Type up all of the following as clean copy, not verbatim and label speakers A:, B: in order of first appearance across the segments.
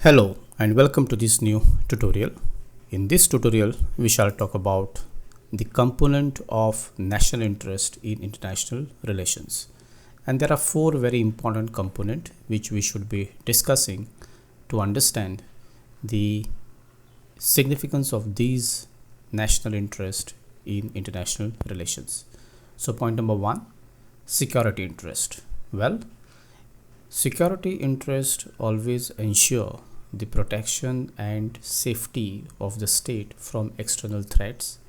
A: Hello and welcome to this new tutorial. In this tutorial, we shall talk about the component of national interest in international relations. And there are four very important components which we should be discussing to understand the significance of these national interest in international relations. So point number one, security interest. Well, security interest always ensure the protection and safety of the state from external threats.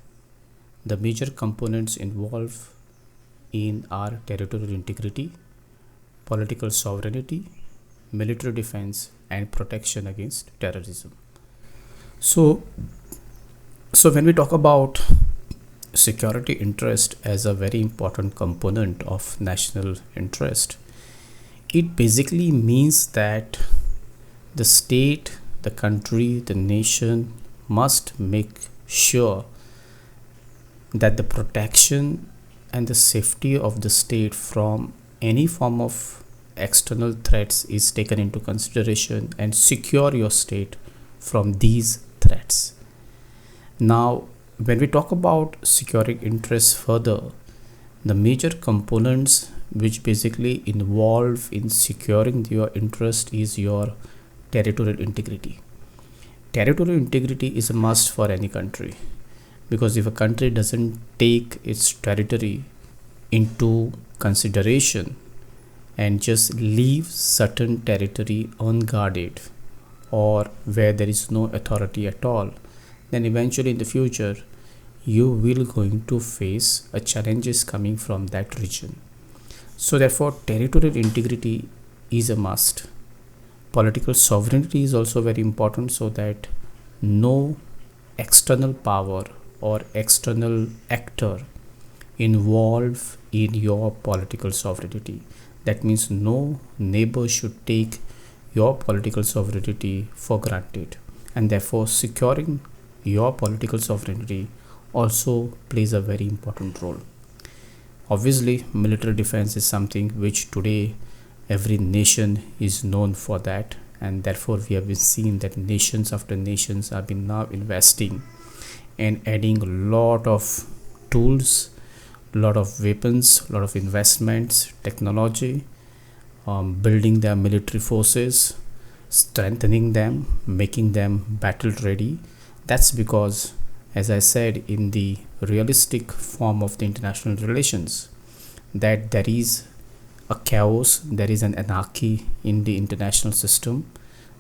A: The major components involved in are territorial integrity, political sovereignty, military defense, and protection against terrorism. So, when we talk about security interest as a very important component of national interest, it basically means that the state, the country, the nation must make sure that the protection and the safety of the state from any form of external threats is taken into consideration and secure your state from these threats. Now, when we talk about securing interests further, the major components which basically involve in securing your interest is your territorial integrity. Territorial integrity is a must for any country, because if a country doesn't take its territory into consideration and just leave certain territory unguarded or where there is no authority at all, then eventually in the future you will going to face a challenges coming from that region. So therefore territorial integrity is a must. Political sovereignty is also very important, so that no external power or external actor involved in your political sovereignty. That means no neighbor should take your political sovereignty for granted, and therefore securing your political sovereignty also plays a very important role. Obviously, military defense is something which today every nation is known for that, and therefore we have been seeing that nations after nations have been now investing and adding a lot of tools, a lot of weapons, a lot of investments, technology, building their military forces, strengthening them, making them battle ready. That's because, as I said, in the realistic form of the international relations, that there is a chaos, there is an anarchy in the international system.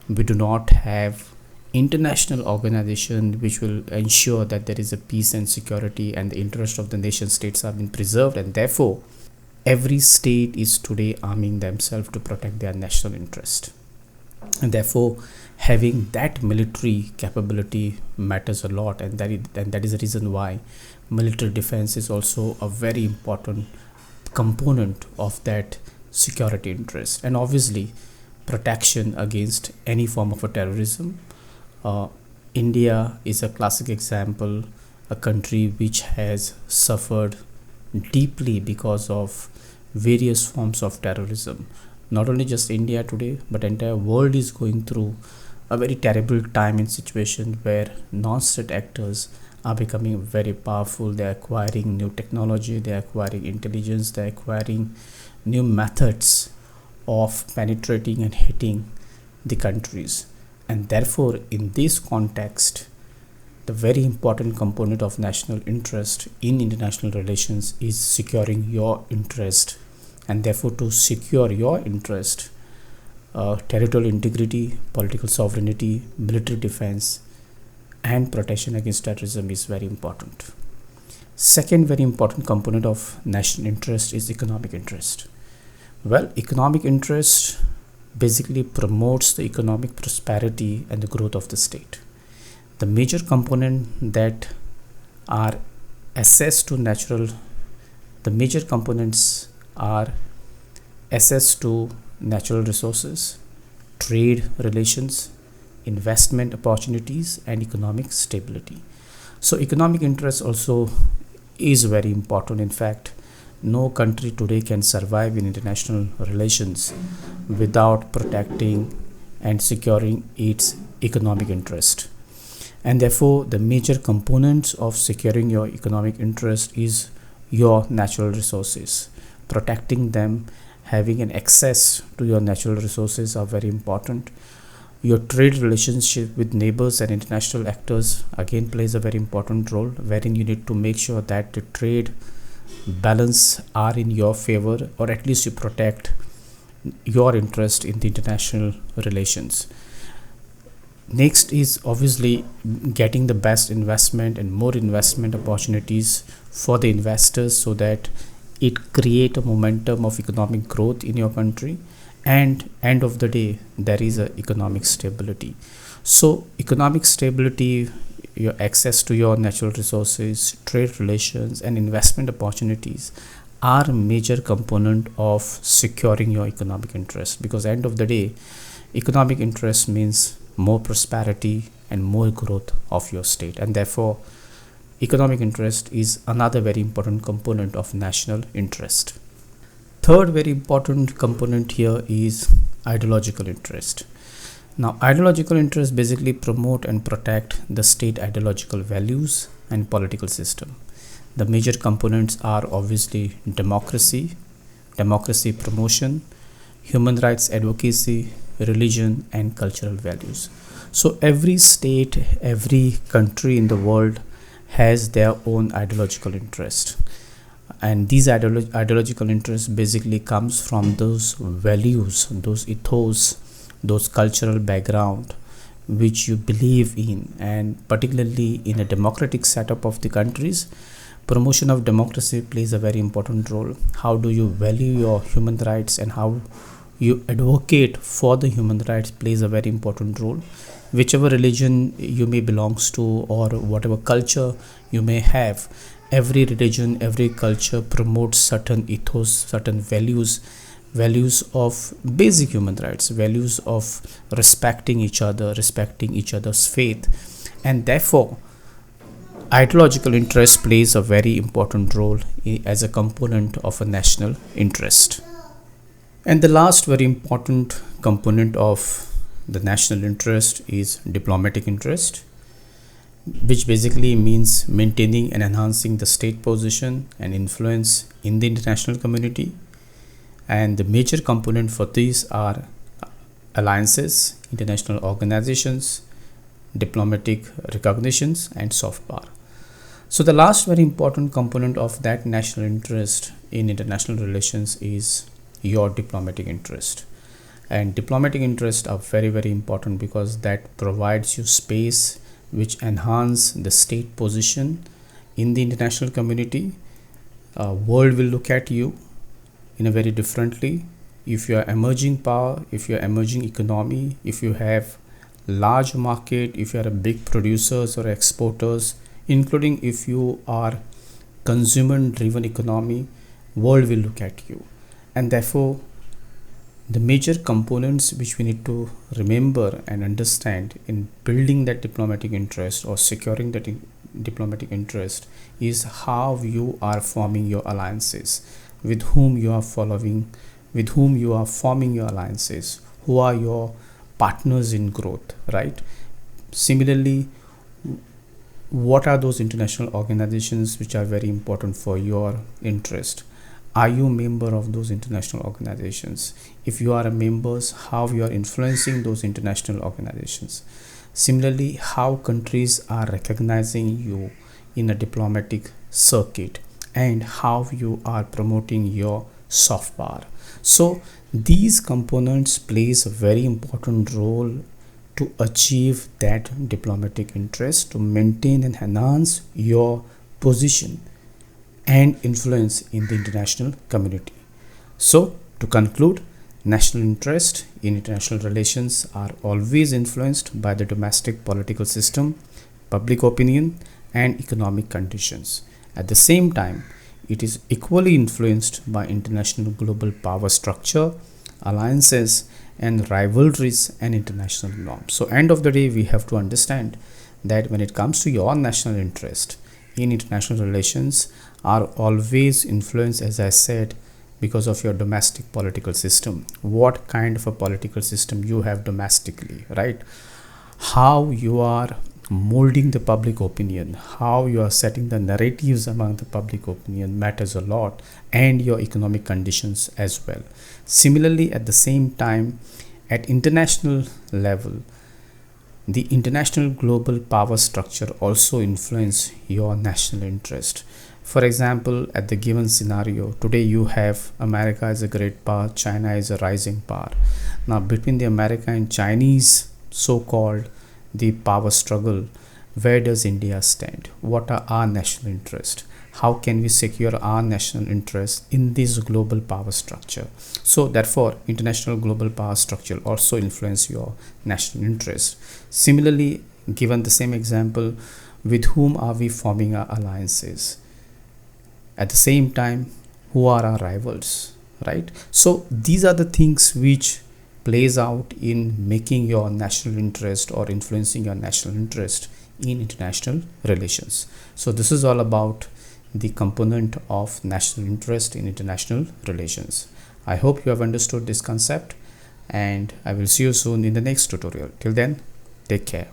A: We do not have international organization which will ensure that there is a peace and security and the interest of the nation states have been preserved, and therefore every state is today arming themselves to protect their national interest, and therefore having that military capability matters a lot, and that is the reason why military defense is also a very important component of that security interest. And obviously protection against any form of a terrorism. India is a classic example, a country which has suffered deeply because of various forms of terrorism. Not only just India today, but entire world is going through a very terrible time and situation where non-state actors are becoming very powerful. They're acquiring new technology, they're acquiring intelligence, they're acquiring new methods of penetrating and hitting the countries. And therefore, in this context, the very important component of national interest in international relations is securing your interest. And therefore, to secure your interest, territorial integrity, political sovereignty, military defense, and protection against terrorism is very important. Second very important component of national interest is economic interest. Well, economic interest basically promotes the economic prosperity and the growth of the state. The major component that are assessed to the major components are access to natural resources, trade relations, investment opportunities, and economic stability. So economic interest also is very important. In fact, no country today can survive in international relations without protecting and securing its economic interest. And therefore, the major components of securing your economic interest is your natural resources. Protecting them, having an access to your natural resources are very important. Your trade relationship with neighbors and international actors again plays a very important role, wherein you need to make sure that the trade balance are in your favor, or at least you protect your interest in the international relations. Next is obviously getting the best investment and more investment opportunities for the investors, so that it create a momentum of economic growth in your country, and end of the day there is a economic stability. So economic stability, your access to your natural resources, trade relations and investment opportunities are a major component of securing your economic interest, because end of the day economic interest means more prosperity and more growth of your state, and therefore economic interest is another very important component of national interest. Third very important component here is ideological interest. Now, ideological interests basically promote and protect the state ideological values and political system. The major components are obviously democracy, democracy promotion, human rights advocacy, religion and cultural values. So every state, every country in the world has their own ideological interest, and these ideological interests basically comes from those values, those ethos, those cultural background which you believe in. And particularly in a democratic setup of the countries, promotion of democracy plays a very important role. How do you value your human rights and how you advocate for the human rights plays a very important role. Whichever religion you may belongs to, or whatever culture you may have, every religion, every culture promotes certain ethos, certain values of basic human rights, values of respecting each other, respecting each other's faith, and therefore ideological interest plays a very important role as a component of a national interest. And the last very important component of the national interest is diplomatic interest, which basically means maintaining and enhancing the state position and influence in the international community. And the major component for these are alliances, international organizations, diplomatic recognitions and soft power. So the last very important component of that national interest in international relations is your diplomatic interest. And diplomatic interests are very, very important, because that provides you space which enhance the state position in the international community. World will look at you in a very differently. If you are emerging power, if you are emerging economy, if you have large market, if you are a big producers or exporters, including if you are consumer driven economy, world will look at you. And therefore the major components which we need to remember and understand in building that diplomatic interest or securing that diplomatic interest is how you are forming your alliances, with whom you are following, with whom you are forming your alliances, who are your partners in growth, right? Similarly, what are those international organizations which are very important for your interest? Are you a member of those international organizations? If you are a member, how you are influencing those international organizations? Similarly, how countries are recognizing you in a diplomatic circuit, and how you are promoting your soft power. So these components plays a very important role to achieve that diplomatic interest, to maintain and enhance your position and influence in the international community. So to conclude, national interest in international relations are always influenced by the domestic political system, public opinion and economic conditions. At the same time, it is equally influenced by international global power structure, alliances and rivalries and international norms. So end of the day, we have to understand that when it comes to your national interest in international relations are always influenced, as I said, because of your domestic political system, what kind of a political system you have domestically, right? How you are molding the public opinion, how you are setting the narratives among the public opinion matters a lot, and your economic conditions as well. Similarly, at the same time, at international level, the international global power structure also influence your national interest. For example, at the given scenario, today you have America as a great power, China is a rising power. Now, between the America and Chinese so-called the power struggle, where does India stand? What are our national interests? How can we secure our national interests in this global power structure? So therefore, international global power structure also influence your national interest. Similarly, given the same example, with whom are we forming our alliances? At the same time, who are our rivals, right? So these are the things which plays out in making your national interest or influencing your national interest in international relations. So this is all about the component of national interest in international relations. I hope you have understood this concept, and I will see you soon in the next tutorial. Till then, take care.